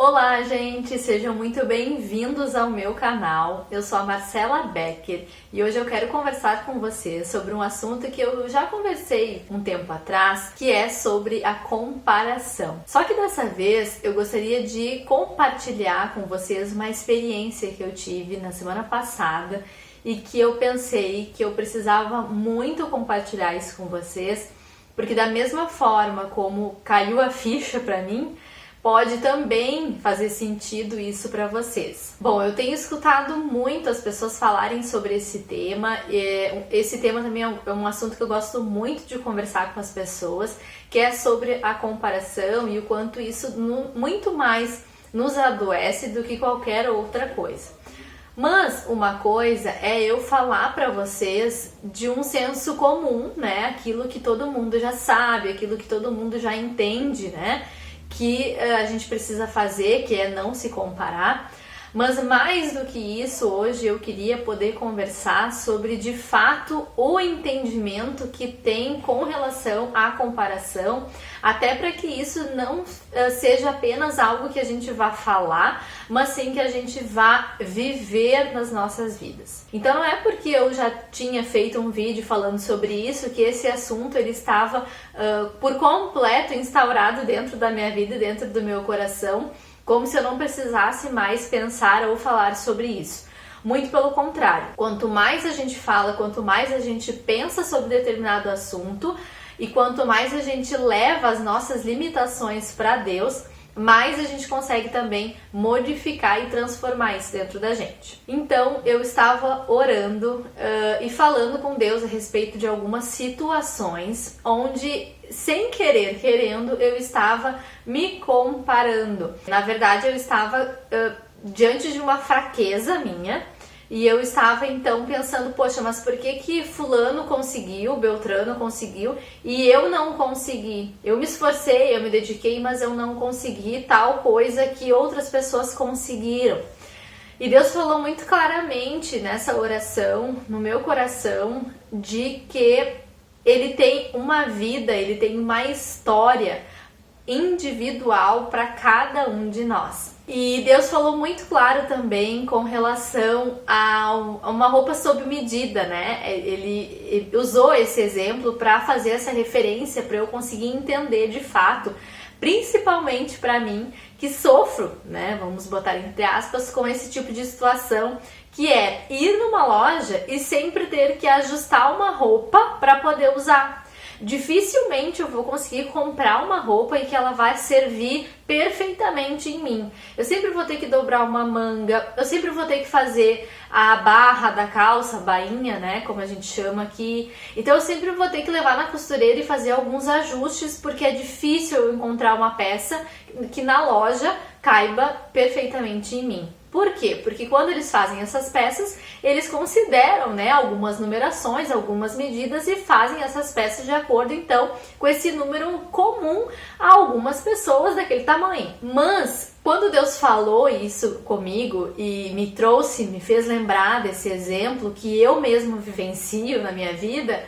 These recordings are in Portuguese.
Olá, gente! Sejam muito bem-vindos ao meu canal. Eu sou a Marcela Becker e hoje eu quero conversar com vocês sobre um assunto que eu já conversei um tempo atrás, que é sobre a comparação. Só que dessa vez eu gostaria de compartilhar com vocês uma experiência que eu tive na semana passada e que eu pensei que eu precisava muito compartilhar isso com vocês, porque da mesma forma como caiu a ficha para mim, pode também fazer sentido isso para vocês. Bom, eu tenho escutado muito as pessoas falarem sobre esse tema. Esse tema também é um assunto que eu gosto muito de conversar com as pessoas, que é sobre a comparação e o quanto isso muito mais nos adoece do que qualquer outra coisa. Mas uma coisa é eu falar para vocês de um senso comum, né? Aquilo que todo mundo já sabe, aquilo que todo mundo já entende, né? Que a gente precisa fazer, que é não se comparar. Mas mais do que isso, hoje eu queria poder conversar sobre, de fato, o entendimento que tem com relação à comparação, até para que isso não seja apenas algo que a gente vá falar, mas sim que a gente vá viver nas nossas vidas. Então não é porque eu já tinha feito um vídeo falando sobre isso que esse assunto ele estava por completo instaurado dentro da minha vida e dentro do meu coração, como se eu não precisasse mais pensar ou falar sobre isso. Muito pelo contrário, quanto mais a gente fala, quanto mais a gente pensa sobre determinado assunto e quanto mais a gente leva as nossas limitações para Deus, mais a gente consegue também modificar e transformar isso dentro da gente. Então eu estava orando e falando com Deus a respeito de algumas situações onde, sem querer, querendo, eu estava me comparando. Na verdade, eu estava diante de uma fraqueza minha e eu estava então pensando, poxa, mas por que fulano conseguiu, Beltrano conseguiu e eu não consegui? Eu me esforcei, eu me dediquei, mas eu não consegui tal coisa que outras pessoas conseguiram. E Deus falou muito claramente nessa oração, no meu coração, de que Ele tem uma vida, Ele tem uma história individual para cada um de nós. E Deus falou muito claro também com relação a uma roupa sob medida, né? Ele usou esse exemplo para fazer essa referência, para eu conseguir entender de fato, principalmente para mim, que sofro, né? Vamos botar entre aspas, com esse tipo de situação, que é ir numa loja e sempre ter que ajustar uma roupa para poder usar. Dificilmente eu vou conseguir comprar uma roupa e que ela vai servir perfeitamente em mim. Eu sempre vou ter que dobrar uma manga, eu sempre vou ter que fazer a barra da calça, a bainha, né, como a gente chama aqui. Então eu sempre vou ter que levar na costureira e fazer alguns ajustes, porque é difícil eu encontrar uma peça que na loja caiba perfeitamente em mim. Por quê? Porque quando eles fazem essas peças, eles consideram, né, algumas numerações, algumas medidas e fazem essas peças de acordo, então, com esse número comum a algumas pessoas daquele tamanho. Mas, quando Deus falou isso comigo e me fez lembrar desse exemplo que eu mesmo vivencio na minha vida,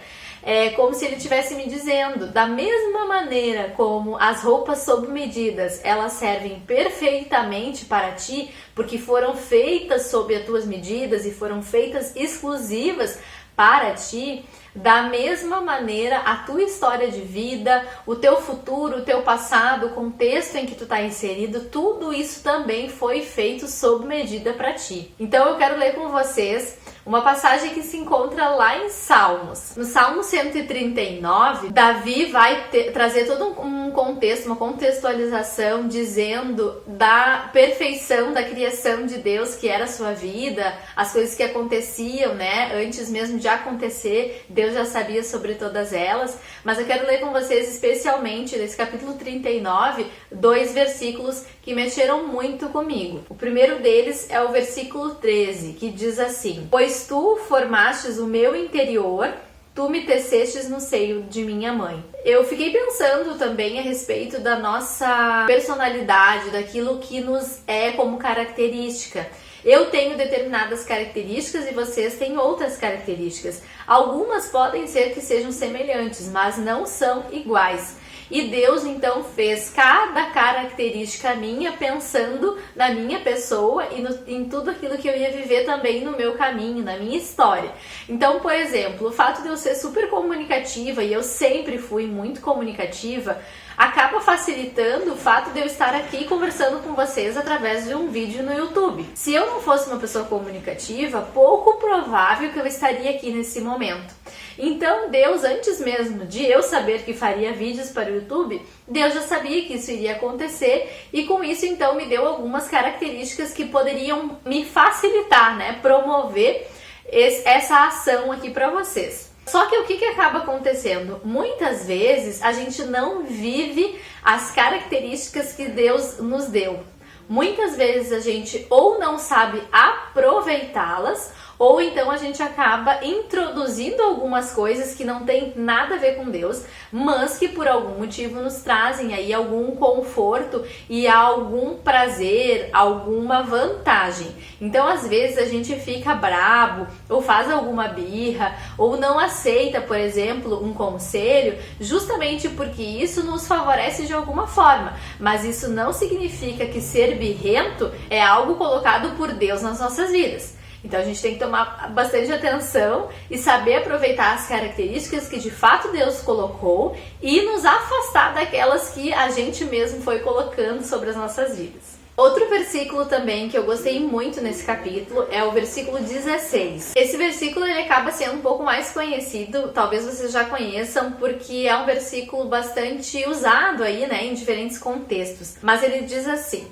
é como se ele estivesse me dizendo, da mesma maneira como as roupas sob medidas, elas servem perfeitamente para ti, porque foram feitas sob as tuas medidas e foram feitas exclusivas para ti, da mesma maneira a tua história de vida, o teu futuro, o teu passado, o contexto em que tu está inserido, tudo isso também foi feito sob medida para ti. Então eu quero ler com vocês uma passagem que se encontra lá em Salmos. No Salmo 139, Davi vai trazer todo um contexto, uma contextualização, dizendo da perfeição da criação de Deus, que era a sua vida, as coisas que aconteciam, né, antes mesmo de acontecer, Deus já sabia sobre todas elas. Mas eu quero ler com vocês especialmente, nesse capítulo 39, 2 versículos que mexeram muito comigo. O primeiro deles é o versículo 13, que diz assim: Pois tu formastes o meu interior, tu me tecestes no seio de minha mãe. Eu fiquei pensando também a respeito da nossa personalidade, daquilo que nos é como característica. Eu tenho determinadas características e vocês têm outras características. Algumas podem ser que sejam semelhantes, mas não são iguais. E Deus então fez cada característica minha pensando na minha pessoa e em tudo aquilo que eu ia viver também no meu caminho, na minha história. Então, por exemplo, o fato de eu ser super comunicativa, e eu sempre fui muito comunicativa, acaba facilitando o fato de eu estar aqui conversando com vocês através de um vídeo no YouTube. Se eu não fosse uma pessoa comunicativa, pouco provável que eu estaria aqui nesse momento. Então Deus, antes mesmo de eu saber que faria vídeos para o YouTube, Deus já sabia que isso iria acontecer e com isso então me deu algumas características que poderiam me facilitar, né, promover essa ação aqui para vocês. Só que o que acaba acontecendo? Muitas vezes a gente não vive as características que Deus nos deu. Muitas vezes a gente ou não sabe aproveitá-las, ou então a gente acaba introduzindo algumas coisas que não tem nada a ver com Deus, mas que por algum motivo nos trazem aí algum conforto e algum prazer, alguma vantagem. Então às vezes a gente fica brabo, ou faz alguma birra, ou não aceita, por exemplo, um conselho, justamente porque isso nos favorece de alguma forma. Mas isso não significa que ser birrento é algo colocado por Deus nas nossas vidas. Então a gente tem que tomar bastante atenção e saber aproveitar as características que de fato Deus colocou e nos afastar daquelas que a gente mesmo foi colocando sobre as nossas vidas. Outro versículo também que eu gostei muito nesse capítulo é o versículo 16. Esse versículo ele acaba sendo um pouco mais conhecido, talvez vocês já conheçam, porque é um versículo bastante usado aí, né, em diferentes contextos. Mas ele diz assim: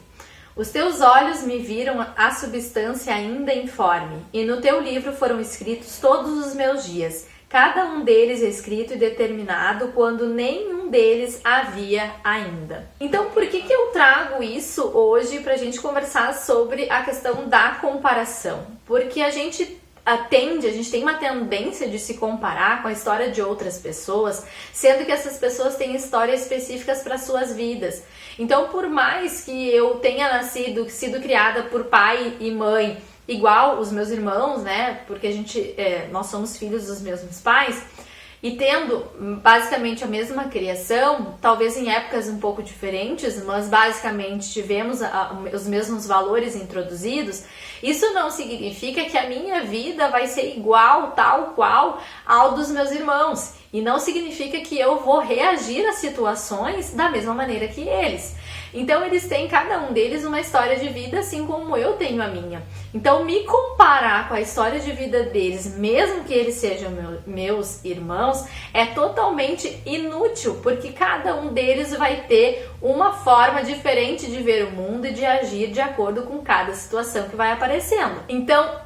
os teus olhos me viram a substância ainda informe, e no teu livro foram escritos todos os meus dias, cada um deles escrito e determinado quando nenhum deles havia ainda. Então, por que eu trago isso hoje para a gente conversar sobre a questão da comparação? Porque a gente tem uma tendência de se comparar com a história de outras pessoas, sendo que essas pessoas têm histórias específicas para suas vidas. Então, por mais que eu tenha sido criada por pai e mãe, igual os meus irmãos, né? Porque nós somos filhos dos mesmos pais, e tendo basicamente a mesma criação, talvez em épocas um pouco diferentes, mas basicamente tivemos os mesmos valores introduzidos, isso não significa que a minha vida vai ser igual, tal qual, ao dos meus irmãos. E não significa que eu vou reagir a situações da mesma maneira que eles. Então eles têm, cada um deles, uma história de vida assim como eu tenho a minha. Então me comparar com a história de vida deles, mesmo que eles sejam meus irmãos, é totalmente inútil, porque cada um deles vai ter uma forma diferente de ver o mundo e de agir de acordo com cada situação que vai aparecendo. Então,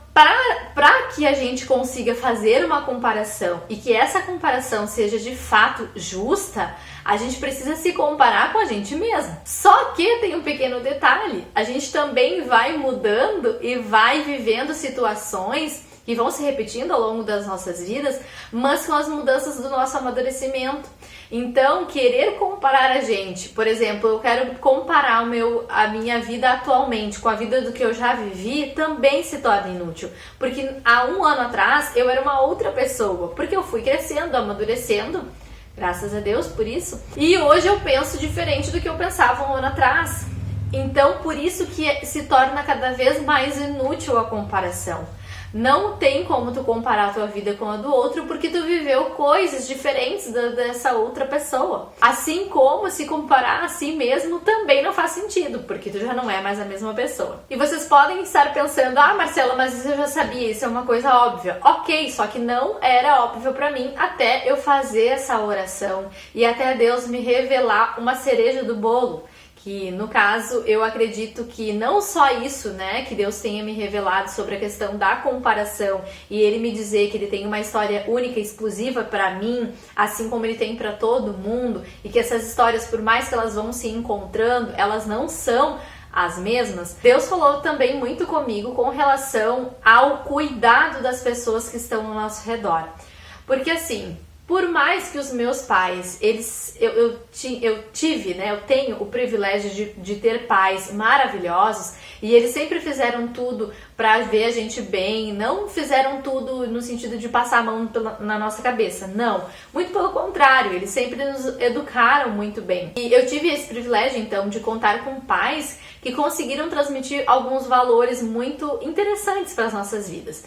para que a gente consiga fazer uma comparação e que essa comparação seja de fato justa, a gente precisa se comparar com a gente mesmo. Só que tem um pequeno detalhe, a gente também vai mudando e vai vivendo situações que vão se repetindo ao longo das nossas vidas, mas com as mudanças do nosso amadurecimento. Então, querer comparar a gente, por exemplo, eu quero comparar a minha vida atualmente com a vida do que eu já vivi, também se torna inútil. Porque há um ano atrás eu era uma outra pessoa, porque eu fui crescendo, amadurecendo, graças a Deus por isso, e hoje eu penso diferente do que eu pensava um ano atrás. Então, por isso que se torna cada vez mais inútil a comparação. Não tem como tu comparar a tua vida com a do outro, porque tu viveu coisas diferentes dessa outra pessoa. Assim como se comparar a si mesmo também não faz sentido, porque tu já não é mais a mesma pessoa. E vocês podem estar pensando, Marcela, mas isso eu já sabia, isso é uma coisa óbvia. Ok, só que não era óbvio pra mim até eu fazer essa oração e até Deus me revelar uma cereja do bolo. Que no caso eu acredito que não só isso, né, que Deus tenha me revelado sobre a questão da comparação e Ele me dizer que Ele tem uma história única, exclusiva para mim, assim como Ele tem para todo mundo, e que essas histórias, por mais que elas vão se encontrando, elas não são as mesmas. Deus falou também muito comigo com relação ao cuidado das pessoas que estão ao nosso redor. Porque assim, Por mais que os meus pais, eu tenho o privilégio de ter pais maravilhosos e eles sempre fizeram tudo para ver a gente bem, não fizeram tudo no sentido de passar a mão na nossa cabeça, não. Muito pelo contrário, eles sempre nos educaram muito bem. E eu tive esse privilégio, então, de contar com pais que conseguiram transmitir alguns valores muito interessantes para as nossas vidas.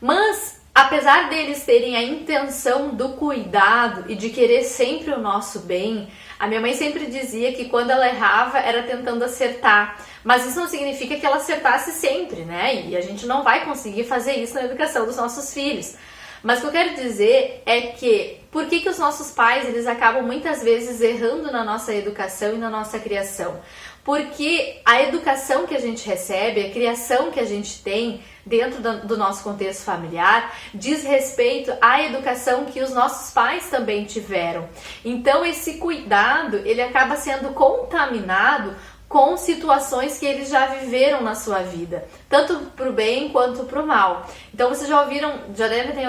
Mas, apesar deles terem a intenção do cuidado e de querer sempre o nosso bem, a minha mãe sempre dizia que quando ela errava era tentando acertar. Mas isso não significa que ela acertasse sempre, né? E a gente não vai conseguir fazer isso na educação dos nossos filhos. Mas o que eu quero dizer é que por que os nossos pais eles acabam muitas vezes errando na nossa educação e na nossa criação? Porque a educação que a gente recebe, a criação que a gente tem dentro do nosso contexto familiar, diz respeito à educação que os nossos pais também tiveram. Então esse cuidado, ele acaba sendo contaminado com situações que eles já viveram na sua vida, tanto para o bem quanto para o mal. Então vocês já devem ter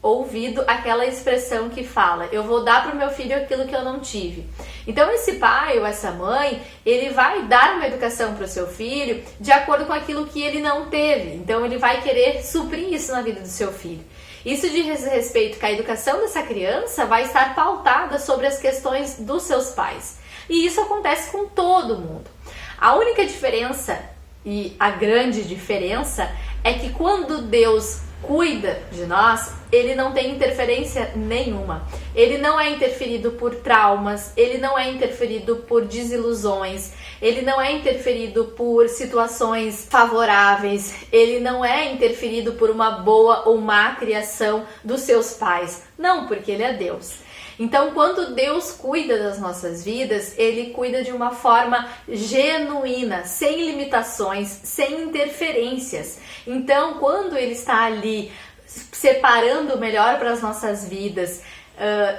ouvido aquela expressão que fala: eu vou dar para o meu filho aquilo que eu não tive. Então esse pai ou essa mãe, ele vai dar uma educação para o seu filho de acordo com aquilo que ele não teve. Então ele vai querer suprir isso na vida do seu filho. Isso diz respeito que a educação dessa criança vai estar pautada sobre as questões dos seus pais. E isso acontece com todo mundo. A única diferença, e a grande diferença, é que quando Deus cuida de nós, ele não tem interferência nenhuma. Ele não é interferido por traumas, ele não é interferido por desilusões, ele não é interferido por situações favoráveis, ele não é interferido por uma boa ou má criação dos seus pais. Não, porque ele é Deus. Então, quando Deus cuida das nossas vidas, Ele cuida de uma forma genuína, sem limitações, sem interferências. Então, quando Ele está ali separando o melhor para as nossas vidas,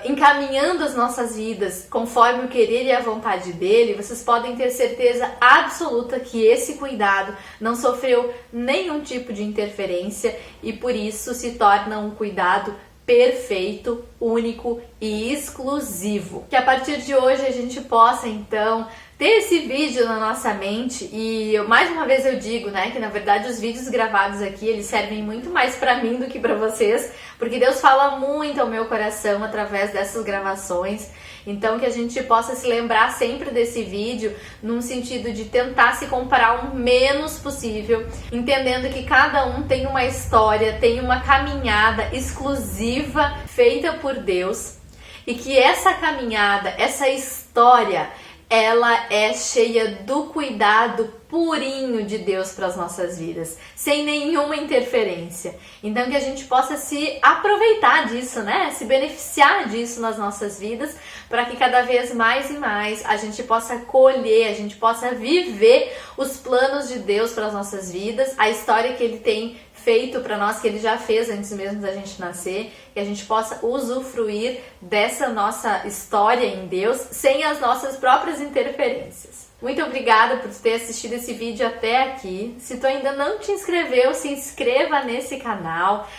encaminhando as nossas vidas conforme o querer e a vontade dele, vocês podem ter certeza absoluta que esse cuidado não sofreu nenhum tipo de interferência e por isso se torna um cuidado perfeito, único e exclusivo. Que a partir de hoje a gente possa então ter esse vídeo na nossa mente e mais uma vez eu digo, né, que na verdade os vídeos gravados aqui eles servem muito mais para mim do que para vocês, porque Deus fala muito ao meu coração através dessas gravações. Então que a gente possa se lembrar sempre desse vídeo num sentido de tentar se comparar o menos possível, entendendo que cada um tem uma história, tem uma caminhada exclusiva feita por Deus e que essa caminhada, essa história, ela é cheia do cuidado purinho de Deus para as nossas vidas, sem nenhuma interferência. Então que a gente possa se aproveitar disso, né? Se beneficiar disso nas nossas vidas, para que cada vez mais e mais a gente possa colher, a gente possa viver os planos de Deus para as nossas vidas, a história que Ele tem feito para nós, que Ele já fez antes mesmo da gente nascer, que a gente possa usufruir dessa nossa história em Deus sem as nossas próprias interferências. Muito obrigada por ter assistido esse vídeo até aqui. Se tu ainda não te inscreveu, se inscreva nesse canal.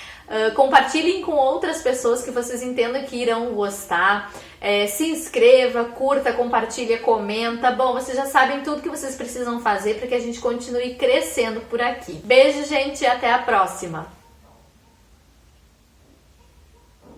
Compartilhem com outras pessoas que vocês entendam que irão gostar. Se inscreva, curta, compartilha, comenta. Bom, vocês já sabem tudo que vocês precisam fazer para que a gente continue crescendo por aqui. Beijo, gente, e até a próxima!